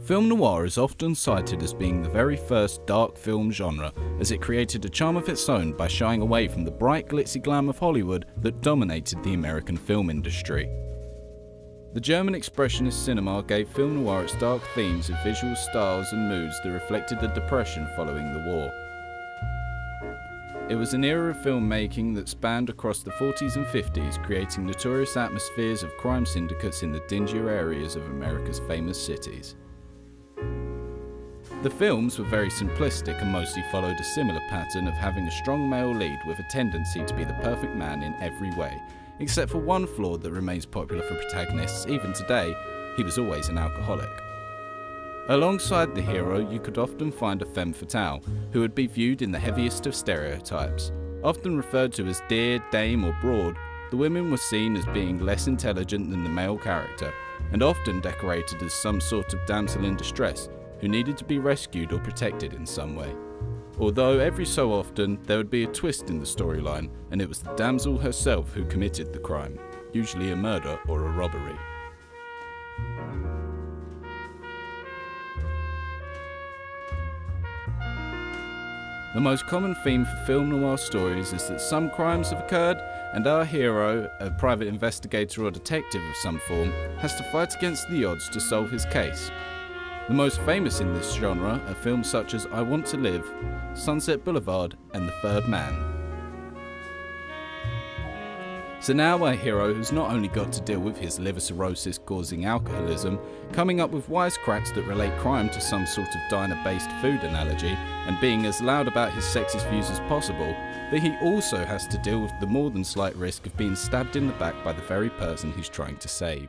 Film noir is often cited as being the very first dark film genre, as it created a charm of its own by shying away from the bright glitzy glam of Hollywood that dominated the American film industry. The German expressionist cinema gave film noir its dark themes of visual styles and moods that reflected the depression following the war. It was an era of filmmaking that spanned across the 40s and 50s, creating notorious atmospheres of crime syndicates in the dingier areas of America's famous cities. The films were very simplistic and mostly followed a similar pattern of having a strong male lead with a tendency to be the perfect man in every way, except for one flaw that remains popular for protagonists even today: he was always an alcoholic. Alongside the hero, you could often find a femme fatale, who would be viewed in the heaviest of stereotypes. Often referred to as dear, dame or broad, the women were seen as being less intelligent than the male character, and often decorated as some sort of damsel in distress, who needed to be rescued or protected in some way. Although every so often there would be a twist in the storyline, and it was the damsel herself who committed the crime, usually a murder or a robbery. The most common theme for film noir stories is that some crimes have occurred, and our hero, a private investigator or detective of some form, has to fight against the odds to solve his case. The most famous in this genre are films such as I Want to Live, Sunset Boulevard, and The Third Man. So now our hero has not only got to deal with his liver cirrhosis causing alcoholism, coming up with wisecracks that relate crime to some sort of diner-based food analogy, and being as loud about his sexist views as possible, but he also has to deal with the more than slight risk of being stabbed in the back by the very person he's trying to save.